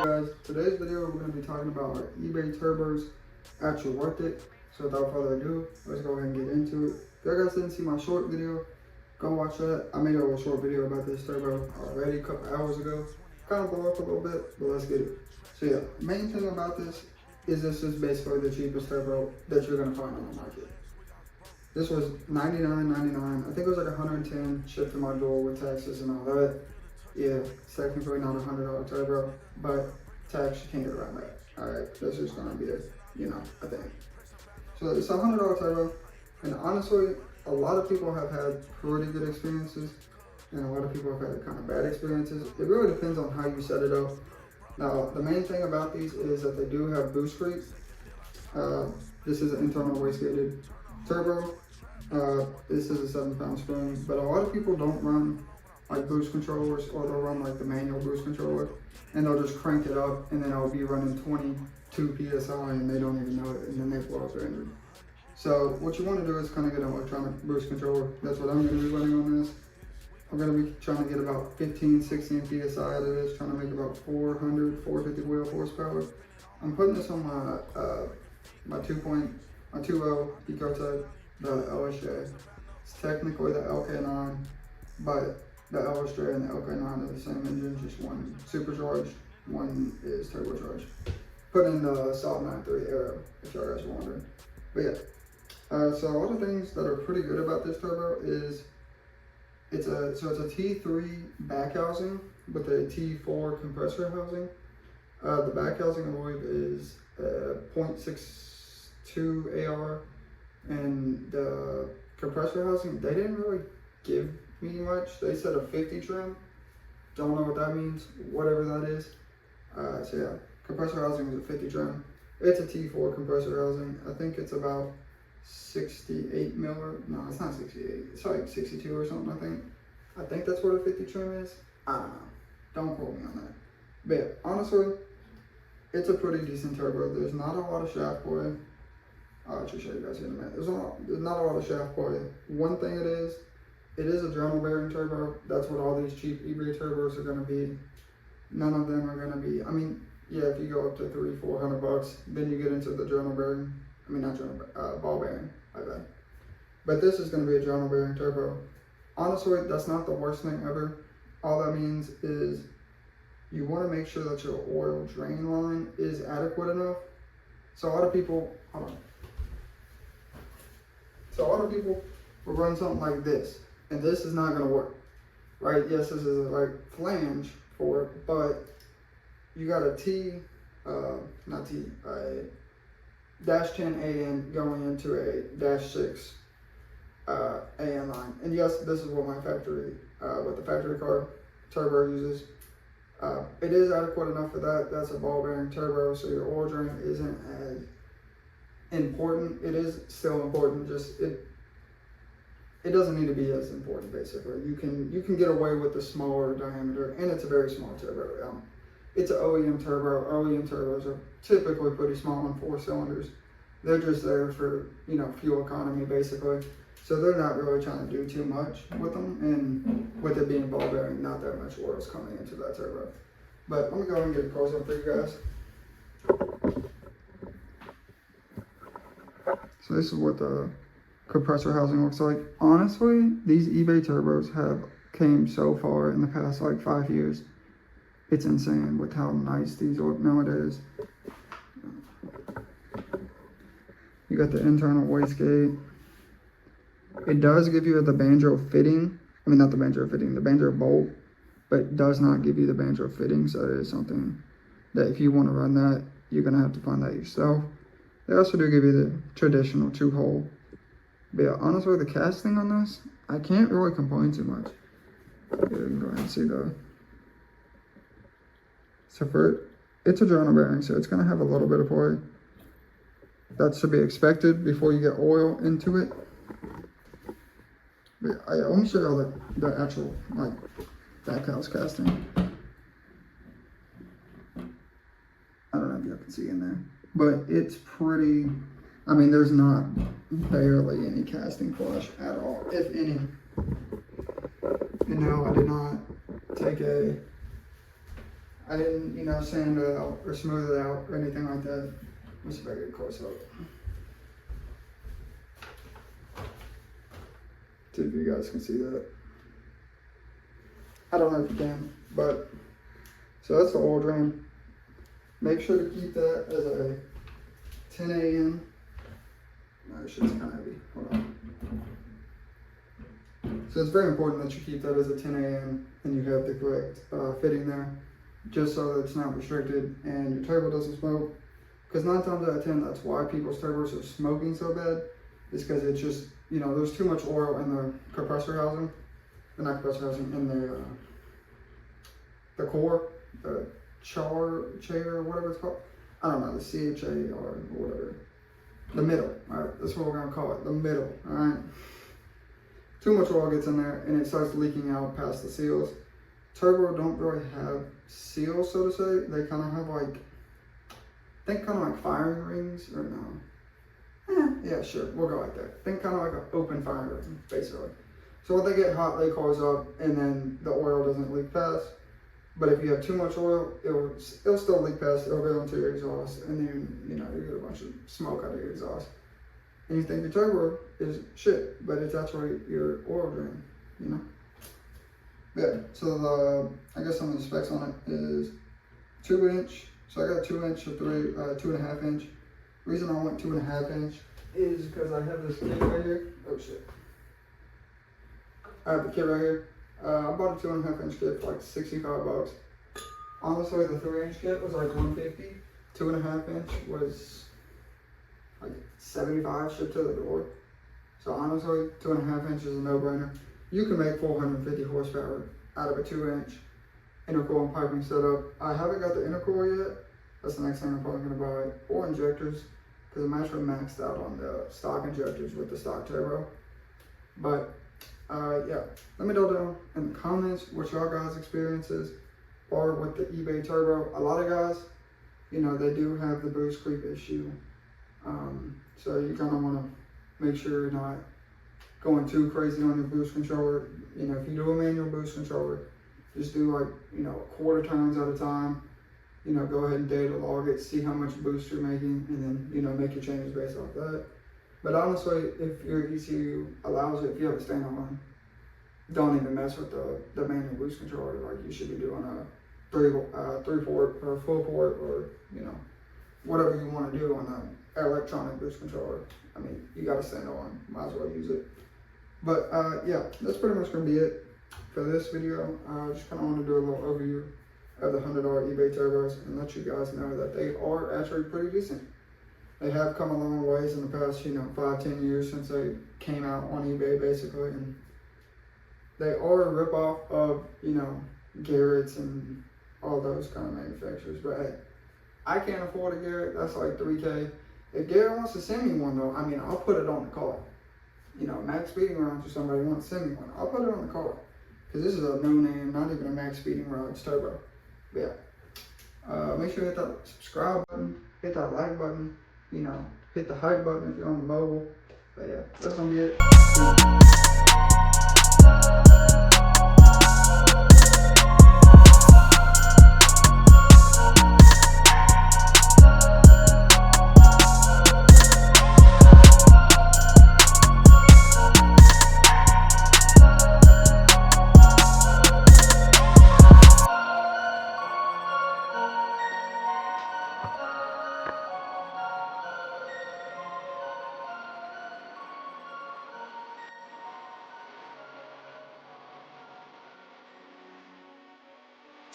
Guys, today's video we're going to be talking about our eBay turbos actually worth it. So without further ado, let's go ahead and get into it. If you guys didn't see my short video, go watch that. I made a little short video about this turbo already a couple hours ago. Kind of blew up a little bit, but let's get it. So yeah, main thing about this is basically the cheapest turbo that you're going to find on the market. This was $99.99. I think it was like $110 shipped to my door with taxes and all that. Yeah, it's technically not a $100 turbo, but tax, you can't get around that. Alright, this is gonna be a thing. So it's a $100 turbo, and honestly, a lot of people have had pretty good experiences, and a lot of people have had kind of bad experiences. It really depends on how you set it up. Now, the main thing about these is that they do have boost creep. This is an internal wastegated turbo. This is a 7-pound spring, but a lot of people don't run like boost controllers, or they'll run like the manual boost controller, and they'll just crank it up, and then I'll be running 22 psi, and they don't even know it, and then they blow up their engine. So what you want to do is kind of get an electronic boost controller. That's what I'm going to be running on this. I'm going to be trying to get about 15-16 psi out of this, trying to make about 450 wheel horsepower. I'm putting this on my 2.0 Ecotec, the LSJ. It's technically the LK9, but the LSJ and the LK9 are the same engine, just one supercharged, one is turbocharged. Put in the Saab 9.3 Aero, if y'all guys are wondering. But yeah, so all the things that are pretty good about this turbo is it's a T3 back housing with a T4 compressor housing. The back housing, I believe, is 0.62 AR, and the compressor housing, they didn't really give me much. They said a 50 trim. Don't know what that means, whatever that is. So yeah, compressor housing is a 50 trim. It's a T4 compressor housing. I think it's about 68 miller. No, it's not 68. It's like 62 or something, I think that's what a 50 trim is. I don't know. Don't quote me on that. But yeah, honestly, it's a pretty decent turbo. There's not a lot of shaft play. I'll actually show you guys here in a minute. There's not a lot of shaft play. One thing it is a journal bearing turbo. That's what all these cheap eBay turbos are going to be. None of them are going to be, I mean, yeah, if you go up to $300-400 bucks, then you get into the journal bearing. I mean, not journal, ball bearing, my bad. But this is going to be a journal bearing turbo. Honestly, that's not the worst thing ever. All that means is you want to make sure that your oil drain line is adequate enough. So a lot of people, hold on. So a lot of people will run something like this, and this is not going to work, right? Yes, this is a like flange for it, but you got a dash 10 AN going into a dash 6 AN line. And yes, this is what what the factory car turbo uses. It is adequate enough for that. That's a ball bearing turbo, so your oil drain isn't as important. It is still important, just it doesn't need to be as important. Basically, you can get away with the smaller diameter, and it's a very small turbo. It's an OEM turbo. OEM turbos are typically pretty small on 4 cylinders. They're just there for fuel economy basically. So they're not really trying to do too much with them, and with it being ball bearing, not that much oil is coming into that turbo. But let me go ahead and get a close up for you guys. So this is what the compressor housing looks like. Honestly, these eBay turbos have came so far in the past like 5 years. It's insane with how nice these look nowadays. You got the internal wastegate. It does give you the banjo fitting. I mean, not the banjo fitting, the banjo bolt, but it does not give you the banjo fitting. So it is something that if you want to run that, you're going to have to find that yourself. They also do give you the traditional 2-hole. But yeah, honestly, the casting on this, I can't really complain too much. You can go ahead and see so it's a journal bearing, so it's going to have a little bit of play. That's to be expected before you get oil into it. But yeah, let me show you the actual like back house casting. I don't know if you can see in there, but it's pretty. I mean, there's not barely any casting flush at all, if any. And no, I did not take a I didn't, you know, sand it out or smooth it out or anything like that. Let me see if I get close up. See if you guys can see that. I don't know if you can, but so that's the oil drain. Make sure to keep that as a 10 AM. No, this shit's kind of heavy. Hold on. So it's very important that you keep that as a 10 AM and you have the correct fitting there, just so that it's not restricted and your turbo doesn't smoke. Because 9 times out of 10, that's why people's turbos are smoking so bad. Is because it's just, you know, there's too much oil in the compressor housing, not compressor housing, in the core, the chair, whatever it's called. I don't know, the CHA or whatever. The middle, all right, that's what we're gonna call it, the middle, all right. Too much oil gets in there and it starts leaking out past the seals. Turbo don't really have seals, so to say. They kind of have like, think kind of like firing rings, or no? Yeah, sure, we'll go like that. Think kind of like an open firing ring, basically. So when they get hot, they close up and then the oil doesn't leak past. But if you have too much oil, it'll still leak past, it'll go into your exhaust, and then, you know, you get a bunch of smoke out of your exhaust. And you think your turbo is shit, but it's actually your oil drain, you know? Yeah, so I guess some of the specs on it is 2 inch. So I got 2 inch or 2.5 inch. The reason I went 2.5 inch is because I have this kit right here. Oh shit. I have the kit right here. I bought a 2.5 inch kit for like 65 bucks. Honestly, the 3 inch kit was like 150. 2.5 inch was like 75 shipped to the door. So honestly, 2.5 inch is a no-brainer. You can make 450 horsepower out of a 2 inch intercool and piping setup. I haven't got the intercool yet. That's the next thing I'm probably gonna buy. Or injectors, because I'm actually maxed out on the stock injectors with the stock turbo. But yeah, let me know down in the comments what y'all guys' experiences are with the eBay turbo. A lot of guys, you know, they do have the boost creep issue. So you kind of want to make sure you're not going too crazy on your boost controller. You know, if you do a manual boost controller, just do like, you know, quarter turns at a time. You know, go ahead and data log it, see how much boost you're making, and then, you know, make your changes based off that. But honestly, if your ECU allows it, if you have a standalone, don't even mess with the manual boost controller. Like, you should be doing a three port or a full port, or, you know, whatever you want to do on an electronic boost controller. I mean, you got a standalone, might as well use it. But yeah, that's pretty much gonna be it for this video. I just kind of want to do a little overview of the $100 eBay turbos and let you guys know that they are actually pretty decent. They have come a long ways in the past, you know, 5-10 years since they came out on eBay, basically, and they are a ripoff of, you know, Garrett's and all those kind of manufacturers. But hey, I can't afford a Garrett. That's like $3K. If Garrett wants to send me one, though, I mean, I'll put it on the car. You know, Max Speeding Rods or somebody wants to send me one, I'll put it on the car. Because this is a no-name, not even a Max Speeding Rods turbo. But yeah, make sure you hit that subscribe button, hit that like button, you know, hit the hype button if you're on the mobile. But yeah, that's gonna be it.